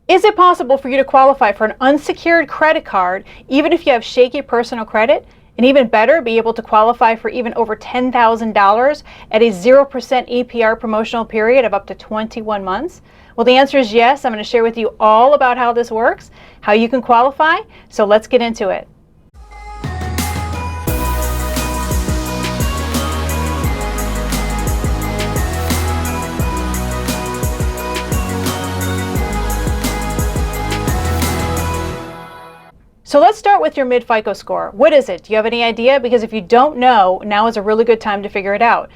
Is it possible for you to qualify for an unsecured credit card even if you have shaky personal credit? And even better, be able to qualify for even over $10,000 at a 0% APR promotional period of up to 21 months? Well, the answer is yes. I'm going to share with you all about how this works, how you can qualify. So let's get into it. So let's start with your mid-FICO score. What is it? Do you have any idea? Because if you don't know, now is a really good time to figure it out.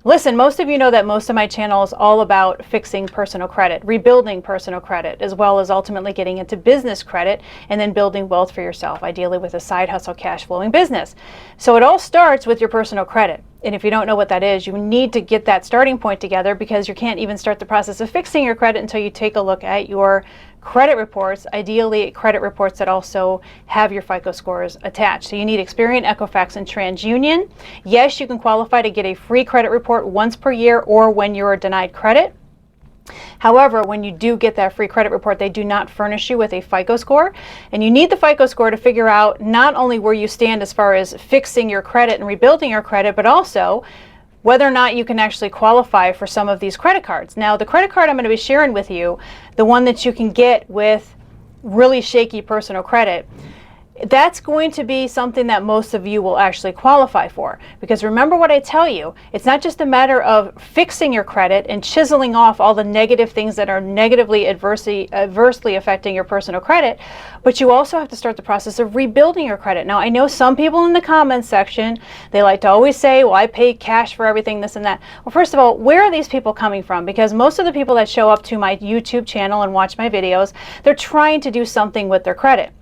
Listen, most of you know that most of my channel is all about fixing personal credit, rebuilding personal credit, as well as ultimately getting into business credit and then building wealth for yourself, ideally with a side hustle cash flowing business. So it all starts with your personal credit. And if you don't know what that is, you need to get that starting point together, because you can't even start the process of fixing your credit until you take a look at your credit reports, ideally credit reports that also have your FICO scores attached. So you need Experian, Equifax, and TransUnion. Yes, you can qualify to get a free credit report once per year or when you're denied credit. However, when you do get that free credit report, they do not furnish you with a FICO score. And you need the FICO score to figure out not only where you stand as far as fixing your credit and rebuilding your credit, but also whether or not you can actually qualify for some of these credit cards. Now, the credit card I'm going to be sharing with you, the one that you can get with really shaky personal credit, that's going to be something that most of you will actually qualify for. Because remember what I tell you, it's not just a matter of fixing your credit and chiseling off all the negative things that are negatively adversely affecting your personal credit, but you also have to start the process of rebuilding your credit. Now, I know some people in the comments section, they like to always say, well, I pay cash for everything, this and that. Well, first of all, where are these people coming from? Because most of the people that show up to my YouTube channel and watch my videos, they're trying to do something with their credit.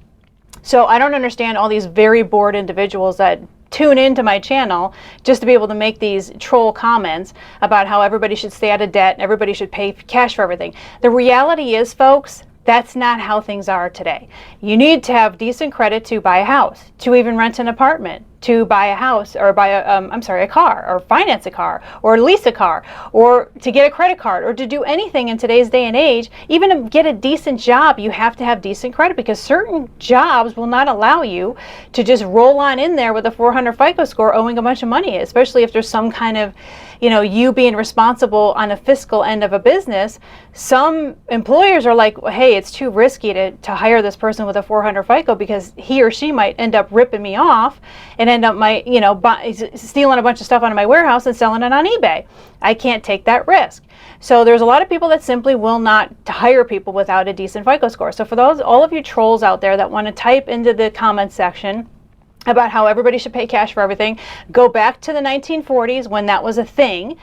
So I don't understand all these very bored individuals that tune into my channel just to be able to make these troll comments about how everybody should stay out of debt and everybody should pay cash for everything. The reality is, folks, that's not how things are today. You need to have decent credit to buy a house, to even rent an apartment, to buy a house, or buy a car, or finance a car, or lease a car, or to get a credit card, or to do anything in today's day and age. Even to get a decent job, you have to have decent credit, because certain jobs will not allow you to just roll on in there with a 400 FICO score owing a bunch of money, especially if there's some kind of, you being responsible on a fiscal end of a business. Some employers are like, hey, it's too risky to hire this person with a 400 FICO because he or she might end up ripping me off and end up stealing a bunch of stuff out of my warehouse and selling it on eBay. I can't take that risk. So there's a lot of people that simply will not hire people without a decent FICO score. So for all of you trolls out there that want to type into the comment section about how everybody should pay cash for everything, go back to the 1940s when that was a thing,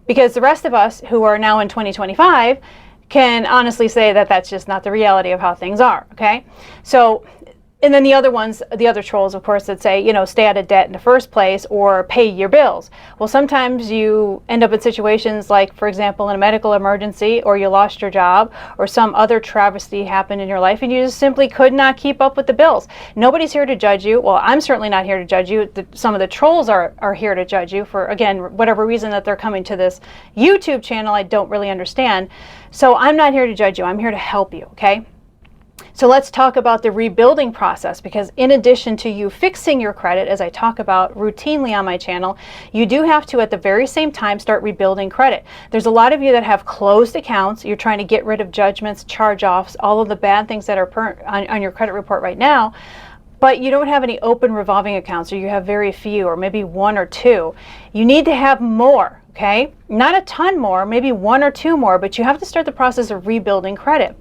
because the rest of us who are now in 2025 can honestly say that that's just not the reality of how things are, okay? So, and then the other trolls, of course, that say, stay out of debt in the first place or pay your bills. Well, sometimes you end up in situations like, for example, in a medical emergency, or you lost your job, or some other travesty happened in your life, and you just simply could not keep up with the bills. Nobody's here to judge you. Well, I'm certainly not here to judge you. Some of the trolls are here to judge you for, again, whatever reason that they're coming to this YouTube channel. I don't really understand. So I'm not here to judge you. I'm here to help you, okay? So let's talk about the rebuilding process, because in addition to you fixing your credit, as I talk about routinely on my channel, you do have to at the very same time start rebuilding credit. There's a lot of you that have closed accounts. You're trying to get rid of judgments, charge-offs, all of the bad things that are on your credit report right now, but you don't have any open revolving accounts, or you have very few, or maybe one or two. You need to have more, okay? Not a ton more, maybe one or two more, but you have to start the process of rebuilding credit.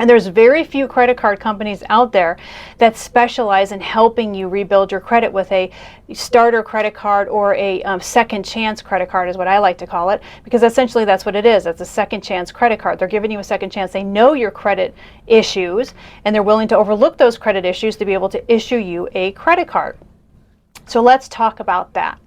And there's very few credit card companies out there that specialize in helping you rebuild your credit with a starter credit card or a second chance credit card is what I like to call it, because essentially that's what it is. It's a second chance credit card. They're giving you a second chance. They know your credit issues, and they're willing to overlook those credit issues to be able to issue you a credit card. So let's talk about that.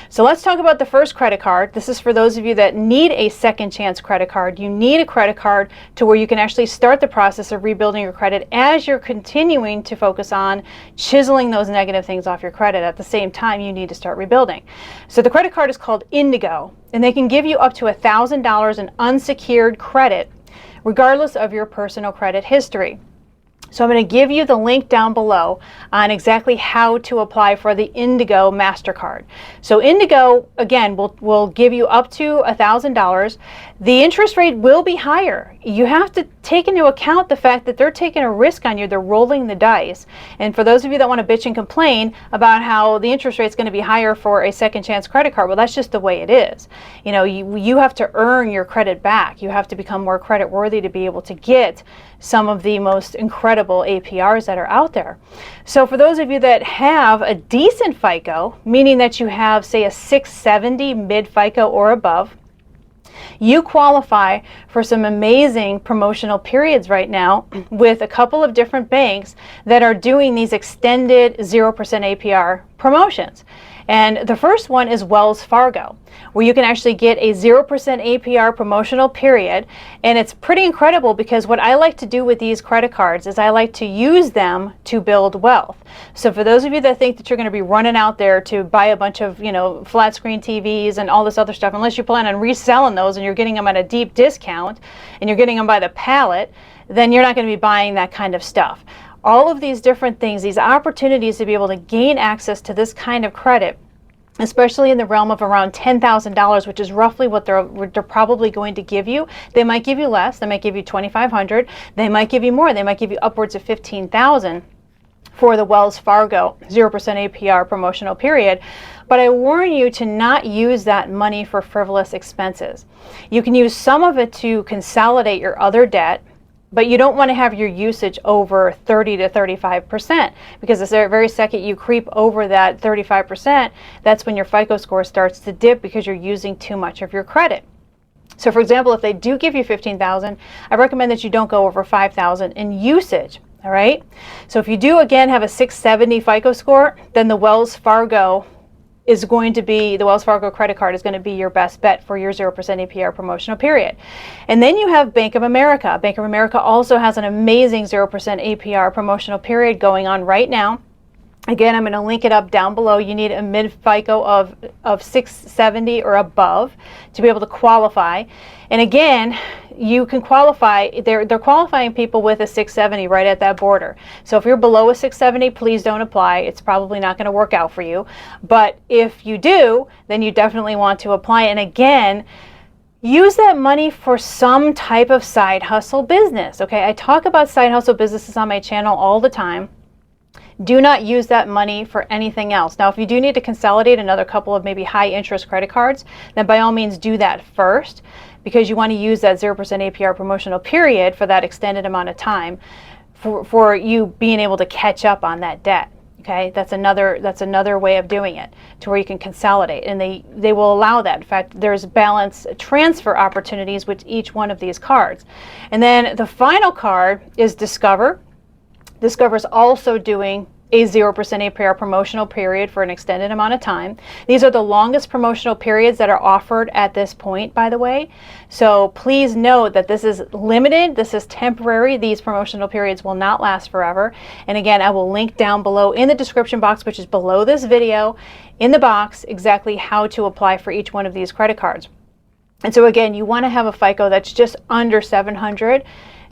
So let's talk about the first credit card. This is for those of you that need a second chance credit card. You need a credit card to where you can actually start the process of rebuilding your credit as you're continuing to focus on chiseling those negative things off your credit. At the same time, you need to start rebuilding. So the credit card is called Indigo, and they can give you up to $1,000 in unsecured credit regardless of your personal credit history. So I'm going to give you the link down below on exactly how to apply for the Indigo MasterCard. So Indigo, again, will give you up to $1,000. The interest rate will be higher. You have to take into account the fact that they're taking a risk on you. They're rolling the dice. And for those of you that want to bitch and complain about how the interest rate is going to be higher for a second chance credit card, well, that's just the way it is. You know, you have to earn your credit back. You have to become more credit worthy to be able to get some of the most incredible APRs that are out there. So for those of you that have a decent FICO, meaning that you have, say, a 670 mid FICO or above, you qualify for some amazing promotional periods right now with a couple of different banks that are doing these extended 0% APR promotions. And the first one is Wells Fargo, where you can actually get a 0% APR promotional period. And it's pretty incredible because what I like to do with these credit cards is I like to use them to build wealth. So for those of you that think that you're going to be running out there to buy a bunch of, flat screen TVs and all this other stuff, unless you plan on reselling those and you're getting them at a deep discount and you're getting them by the pallet, then you're not going to be buying that kind of stuff. All of these different things, these opportunities to be able to gain access to this kind of credit, especially in the realm of around $10,000, which is roughly what they're probably going to give you. They might give you less. They might give you $2,500. They might give you more. They might give you upwards of $15,000 for the Wells Fargo 0% APR promotional period. But I warn you to not use that money for frivolous expenses. You can use some of it to consolidate your other debt, but you don't want to have your usage over 30 to 35%, because the very second you creep over that 35%, that's when your FICO score starts to dip because you're using too much of your credit. So for example, if they do give you $15,000, I recommend that you don't go over $5,000 in usage. All right. So if you do, again, have a 670 FICO score, then the Wells Fargo credit card is going to be your best bet for your 0% APR promotional period. And then you have Bank of America. Bank of America also has an amazing 0% APR promotional period going on right now. Again, I'm going to link it up down below. You need a mid FICO of 670 or above to be able to qualify. And again, you can qualify, they're qualifying people with a 670 right at that border. So if you're below a 670, please don't apply. It's probably not going to work out for you. But if you do, then you definitely want to apply. And again, use that money for some type of side hustle business. Okay, I talk about side hustle businesses on my channel all the time. Do not use that money for anything else. Now, if you do need to consolidate another couple of maybe high interest credit cards, then by all means do that first, because you want to use that 0% APR promotional period for that extended amount of time for you being able to catch up on that debt. Okay, that's another way of doing it, to where you can consolidate, and they will allow that. In fact, there's balance transfer opportunities with each one of these cards. And then the final card is Discover. Discover is also doing a 0% APR promotional period for an extended amount of time. These are the longest promotional periods that are offered at this point, by the way. So please note that this is limited, this is temporary. These promotional periods will not last forever. And again, I will link down below in the description box, which is below this video, in the box, exactly how to apply for each one of these credit cards. And so again, you want to have a FICO that's just under 700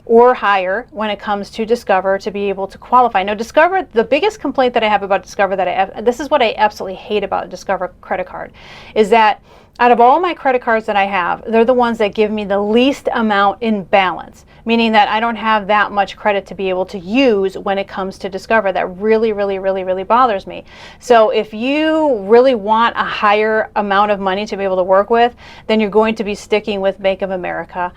or higher when it comes to Discover to be able to qualify. Now, Discover, the biggest complaint that I have about Discover, this is what I absolutely hate about Discover credit card, is that out of all my credit cards that I have, they're the ones that give me the least amount in balance, meaning that I don't have that much credit to be able to use when it comes to Discover. That really, really, really, really bothers me. So if you really want a higher amount of money to be able to work with, then you're going to be sticking with Bank of America.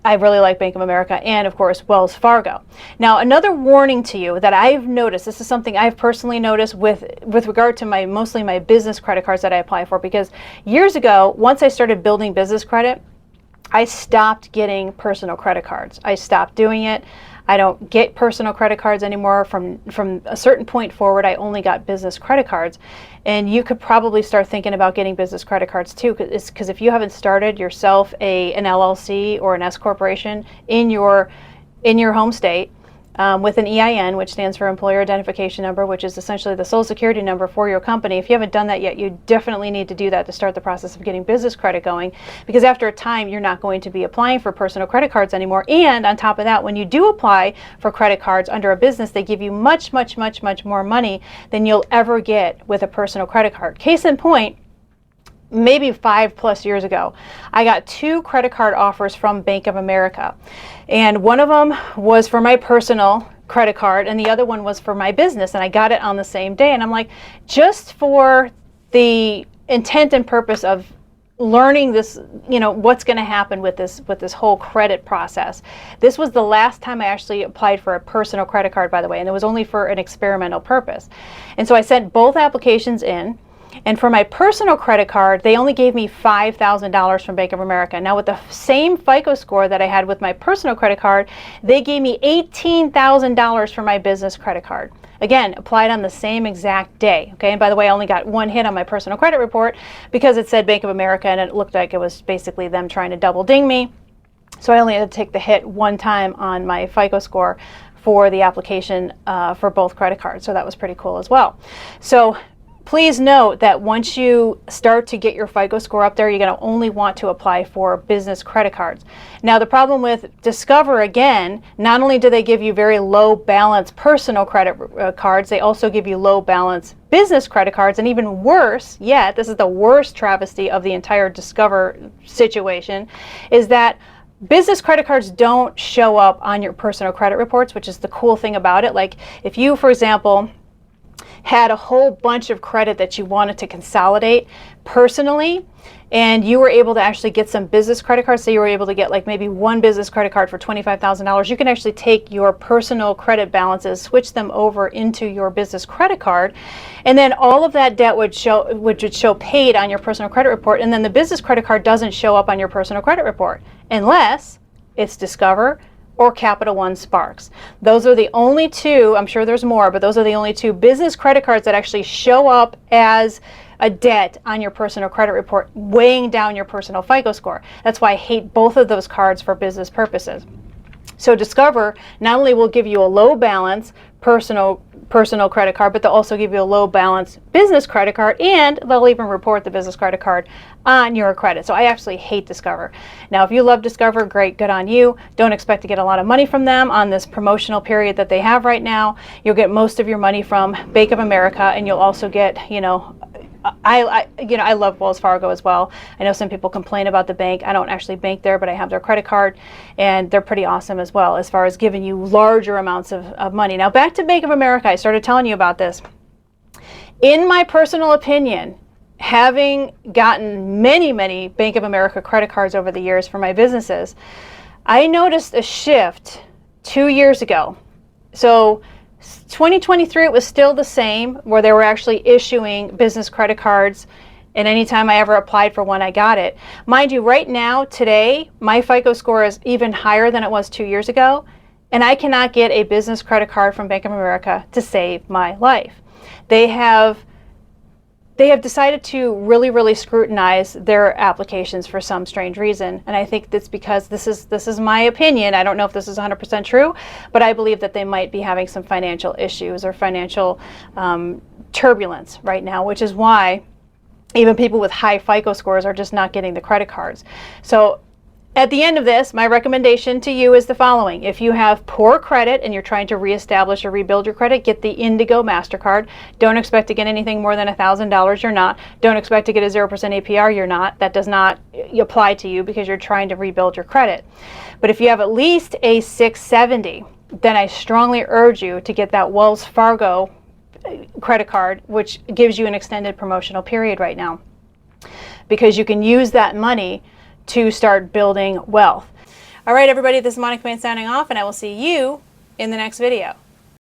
I really like Bank of America, and of course Wells Fargo. Now, another warning to you that I've noticed, this is something I've personally noticed with regard to mostly my business credit cards that I apply for, because years ago, once I started building business credit, I stopped getting personal credit cards. I stopped doing it. I don't get personal credit cards anymore. From a certain point forward, I only got business credit cards. And you could probably start thinking about getting business credit cards too, because if you haven't started yourself an LLC or an S corporation in your home state, with an EIN, which stands for Employer Identification Number, which is essentially the social security number for your company. If you haven't done that yet, you definitely need to do that to start the process of getting business credit going, because after a time, you're not going to be applying for personal credit cards anymore. And on top of that, when you do apply for credit cards under a business, they give you much, much, much, much more money than you'll ever get with a personal credit card. Case in point, maybe 5+ years ago, I got 2 credit card offers from Bank of America. And one of them was for my personal credit card and the other one was for my business, and I got it on the same day. And I'm like, just for the intent and purpose of learning this, what's going to happen with this whole credit process. This was the last time I actually applied for a personal credit card, by the way, and it was only for an experimental purpose. And so I sent both applications in. And for my personal credit card, they only gave me $5,000 from Bank of America. Now, with the same FICO score that I had with my personal credit card, they gave me $18,000 for my business credit card. Again, applied on the same exact day. Okay, and by the way, I only got 1 hit on my personal credit report because it said Bank of America, and it looked like it was basically them trying to double ding me. So I only had to take the hit 1 time on my FICO score for the application for both credit cards. So that was pretty cool as well. So please note that once you start to get your FICO score up there, you're going to only want to apply for business credit cards. Now, the problem with Discover, again, not only do they give you very low balance personal credit cards, they also give you low balance business credit cards. And even worse yet, this is the worst travesty of the entire Discover situation, is that business credit cards don't show up on your personal credit reports, which is the cool thing about it. Like if you, for example, had a whole bunch of credit that you wanted to consolidate personally, and you were able to actually get some business credit cards, so you were able to get like maybe 1 business credit card for $25,000, you can actually take your personal credit balances, switch them over into your business credit card, and then all of that debt would show paid on your personal credit report, and then the business credit card doesn't show up on your personal credit report unless it's Discover or Capital One Sparks. Those are the only 2, I'm sure there's more, but those are the only 2 business credit cards that actually show up as a debt on your personal credit report, weighing down your personal FICO score. That's why I hate both of those cards for business purposes. So Discover not only will give you a low balance personal credit card, but they'll also give you a low balance business credit card, and they'll even report the business credit card on your credit. So I actually hate Discover. Now, if you love Discover, great, good on you. Don't expect to get a lot of money from them on this promotional period that they have right now. You'll get most of your money from Bank of America, and you'll also get, I love Wells Fargo as well. I know some people complain about the bank. I don't actually bank there, but I have their credit card, and they're pretty awesome as well as far as giving you larger amounts of money. Now, back to Bank of America. I started telling you about this. In my personal opinion, having gotten many, many Bank of America credit cards over the years for my businesses, I noticed a shift 2 years ago. So 2023, it was still the same, where they were actually issuing business credit cards, and anytime I ever applied for one, I got it. Mind you, right now, today, my FICO score is even higher than it was 2 years ago, and I cannot get a business credit card from Bank of America to save my life. They have decided to really, really scrutinize their applications for some strange reason. And I think that's because this is my opinion. I don't know if this is 100% true, but I believe that they might be having some financial issues or financial turbulence right now, which is why even people with high FICO scores are just not getting the credit cards. So at the end of this, my recommendation to you is the following. If you have poor credit and you're trying to reestablish or rebuild your credit, get the Indigo MasterCard. Don't expect to get anything more than $1,000. You're not. Don't expect to get a 0% APR. You're not. That does not apply to you because you're trying to rebuild your credit. But if you have at least a 670, then I strongly urge you to get that Wells Fargo credit card, which gives you an extended promotional period right now, because you can use that money to start building wealth. All right, everybody, this is Monica Man signing off, and I will see you in the next video.